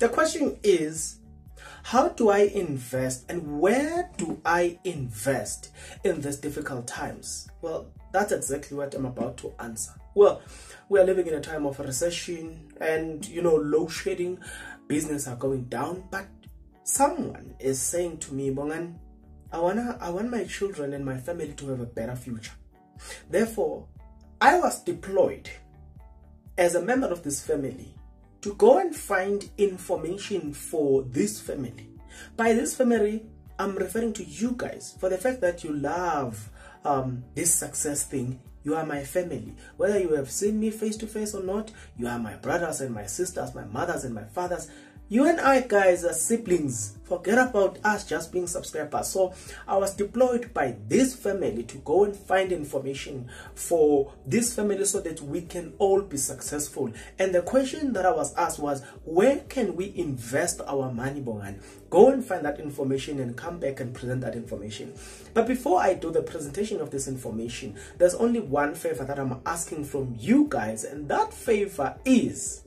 The question is, how do I invest and where do I invest in these difficult times? Well, that's exactly what I'm about to answer. Well, we are living in a time of recession and, load shedding, business are going down, but someone is saying to me, Bongan, I want my children and my family to have a better future. Therefore, I was deployed as a member of this family to go and find information for this family. By this family, I'm referring to you guys, for the fact that you love this success thing. You are my family. Whether you have seen me face to face or not, you are my brothers and my sisters, my mothers and my fathers. You and I, guys, are siblings. Forget about us just being subscribers. So I was deployed by this family to go and find information for this family so that we can all be successful. And the question that I was asked was, where can we invest our money, Bongan? Go and find that information and come back and present that information. But before I do the presentation of this information, there's only one favor that I'm asking from you guys, and that favor is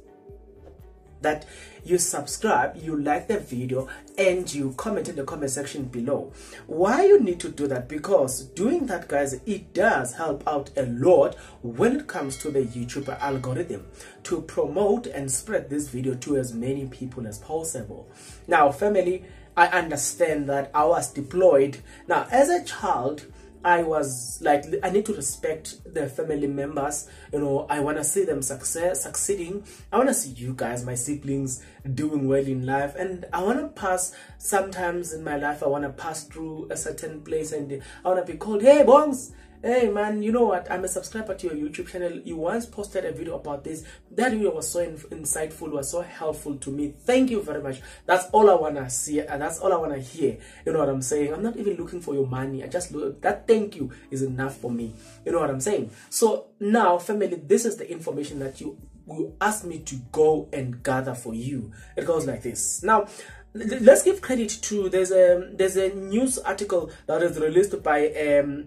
that you subscribe, you like the video, and you comment in the comment section below. Why you need to do that? Because doing that, guys, it does help out a lot when it comes to the YouTube algorithm to promote and spread this video to as many people as possible. Now, family, I understand that I was deployed. Now, as a child, I was like, I need to respect the family members. I want to see them succeeding. I want to see you guys, my siblings, doing well in life. And I want to pass, sometimes in my life, I want to pass through a certain place and I want to be called, hey, Bongs, hey man, you know what, I'm a subscriber to your YouTube channel. You once posted a video about this. That video was so insightful, was so helpful to me. Thank you very much. That's all I want to see and that's all I want to hear. You know what I'm saying? I'm not even looking for your money. I just look, that thank you is enough for me. You know what I'm saying? So now, family, this is the information that you will ask me to go and gather for you. It goes like this. Now, let's give credit to, there's a news article that is released by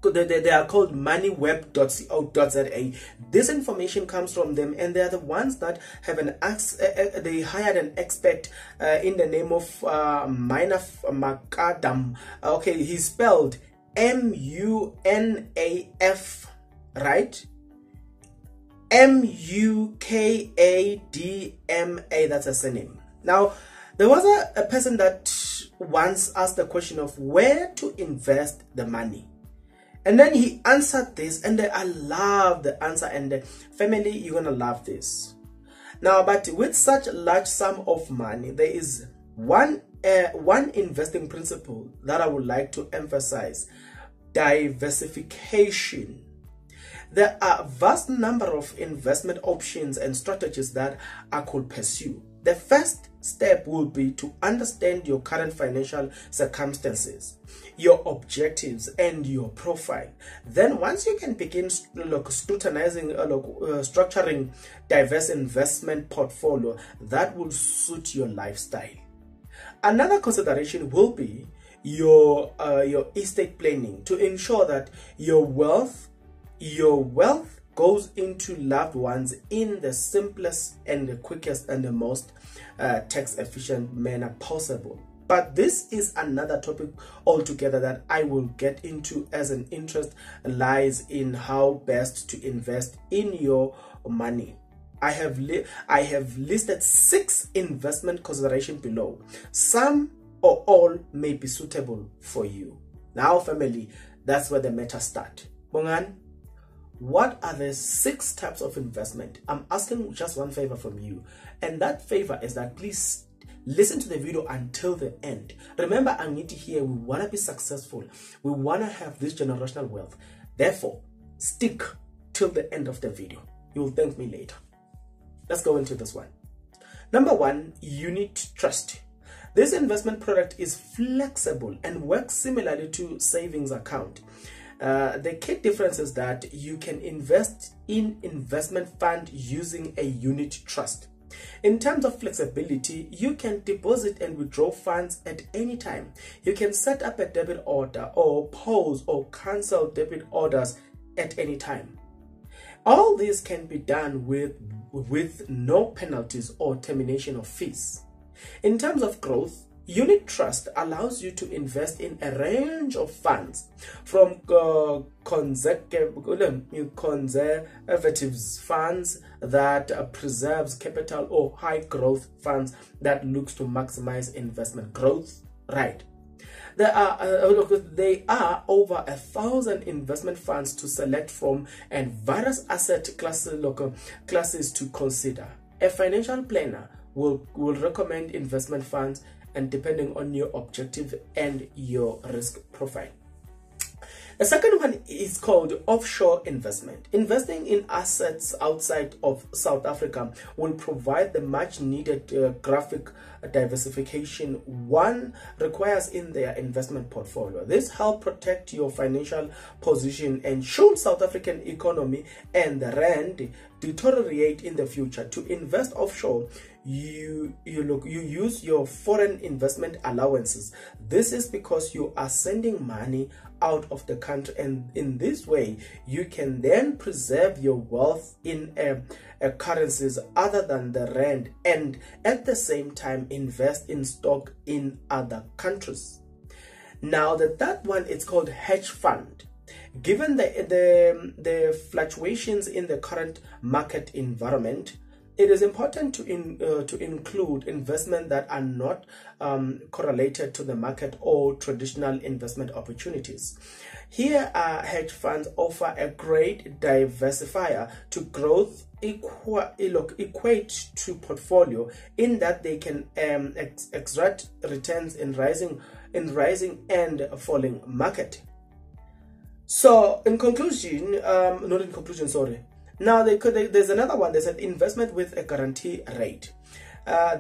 they are called moneyweb.co.za. This information comes from them, and they are the ones that have they hired an expert in the name of Munaf Makadam. Okay, he's spelled M-U-N-A-F, right? M-U-K-A-D-M-A, that's a surname. Now, there was a person that once asked the question of where to invest the money. And then he answered this, and I love the answer, and family, you're gonna love this. Now, but with such a large sum of money, there is one investing principle that I would like to emphasize: diversification. There are a vast number of investment options and strategies that I could pursue. The first step will be to understand your current financial circumstances, your objectives, and your profile. Then once you can begin scrutinizing, structuring diverse investment portfolio that will suit your lifestyle. Another consideration will be your estate planning to ensure that your wealth goes into loved ones in the simplest and the quickest and the most tax efficient manner possible. But this is another topic altogether that I will get into, as an interest lies in how best to invest in your money. I have listed 6 investment considerations below. Some or all may be suitable for you. Now, family, that's where the matter starts. Bongan, what are the 6 types of investment? I'm asking just one favor from you, and that favor is that please listen to the video until the end. Remember, Angiti here, we want to be successful. We want to have this generational wealth. Therefore, stick till the end of the video. You will thank me later. Let's go into this one. Number 1, unit trust. This investment product is flexible and works similarly to savings account. The key difference is that you can invest in investment fund using a unit trust. In terms of flexibility, you can deposit and withdraw funds at any time. You can set up a debit order or pause or cancel debit orders at any time. All this can be done with no penalties or termination of fees. In terms of growth, unit trust allows you to invest in a range of funds, from conservative funds that preserves capital, or high growth funds that looks to maximize investment growth. Right. There are over 1,000 investment funds to select from and various asset classes to consider. A financial planner will recommend investment funds, and depending on your objective and your risk profile. The second one is called offshore investment. Investing in assets outside of South Africa will provide the much needed geographic diversification one requires in their investment portfolio. This helps protect your financial position, and should South African economy and the rand deteriorate in the future, to invest offshore, you use your foreign investment allowances. This is because you are sending money out of the country, and in this way you can then preserve your wealth in currencies other than the rand, and at the same time invest in stock in other countries. Now the third one, it's called hedge fund. Given the fluctuations in the current market environment, it is important to include investments that are not correlated to the market or traditional investment opportunities. Here, hedge funds offer a great diversifier to growth equate to portfolio, in that they can extract returns in rising and falling market. So, in conclusion, Now, there's another one. There's an investment with a guarantee rate.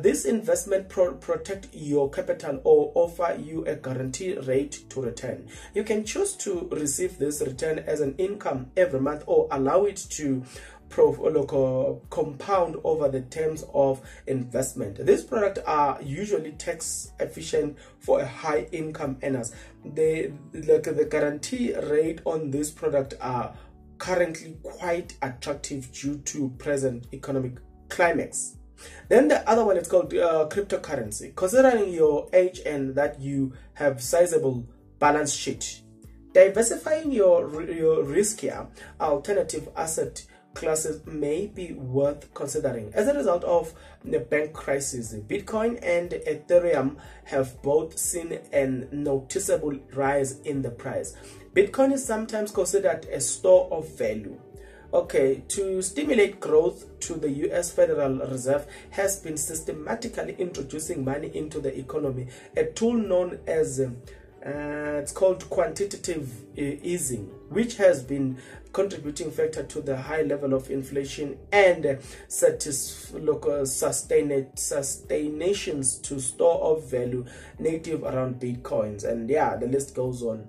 This investment protect your capital or offer you a guarantee rate to return. You can choose to receive this return as an income every month, or allow it to compound over the terms of investment. These products are usually tax efficient for a high income earners. The guarantee rate on this product are currently quite attractive due to present economic climax. Then the other one is called cryptocurrency. Considering your age and that you have sizable balance sheet, diversifying your riskier alternative asset classes may be worth considering. As a result of the bank crisis, Bitcoin and Ethereum have both seen a noticeable rise in the price. Bitcoin is sometimes considered a store of value. Okay, to stimulate growth, to the US Federal Reserve has been systematically introducing money into the economy, a tool known as it's called quantitative easing, which has been contributing factor to the high level of inflation and sustainations to store of value native around Bitcoins, and yeah, the list goes on.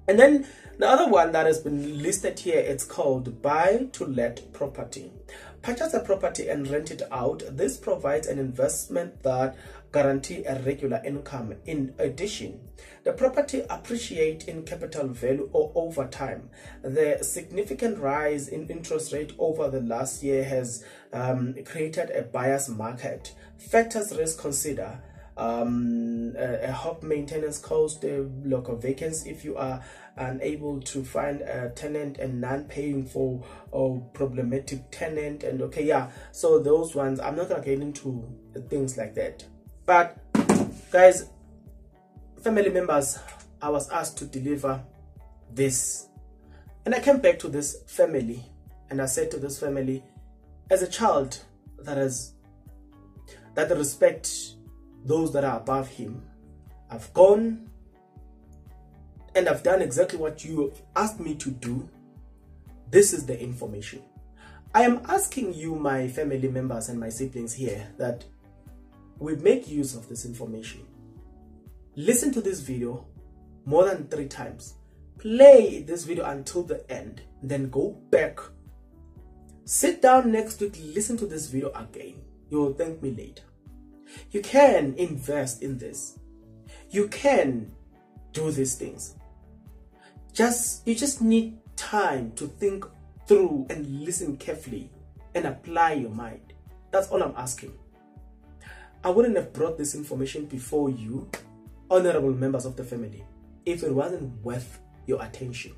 And then the other one that has been listed here, it's called buy to let property. Purchase a property and rent it out. This provides an investment that guarantee a regular income. In addition, the property appreciate in capital value or over time. The significant rise in interest rate over the last year has created a buyer's market. Factors risk consider a hot maintenance cost, local vacancy if you are unable to find a tenant and non-paying for a problematic tenant, and okay, yeah, so those ones I'm not gonna get into things like that. But guys, family members, I was asked to deliver this, and I came back to this family and I said to this family, as a child that respect those that are above him, I've gone and I've done exactly what you have asked me to do. This is the information. I am asking you, my family members and my siblings here, that we make use of this information. Listen to this video more than 3 times. Play this video until the end, then go back. Sit down next week, listen to this video again. You will thank me later. You can invest in this. You can do these things. You just need time to think through and listen carefully and apply your mind. That's all I'm asking. I wouldn't have brought this information before you, honorable members of the family, if it wasn't worth your attention.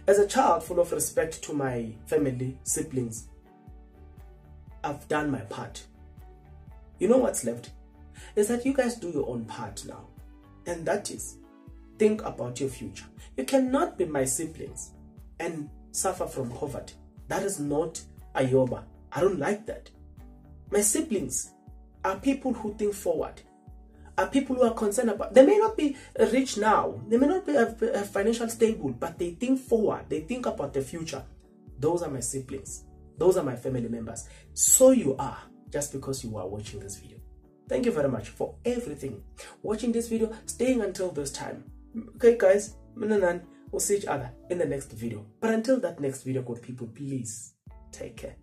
As a child full of respect to my family, siblings, I've done my part. You know what's left? Is that you guys do your own part now. And that is, think about your future. You cannot be my siblings and suffer from poverty. That is not Ayoba. I don't like that. My siblings are people who think forward, are people who are concerned about, they may not be rich now, they may not be financial stable, but they think forward, they think about the future. Those are my siblings. Those are my family members. So you are, just because you are watching this video. Thank you very much for everything. Watching this video, staying until this time. Okay guys, we'll see each other in the next video. But until that next video, good people, please take care.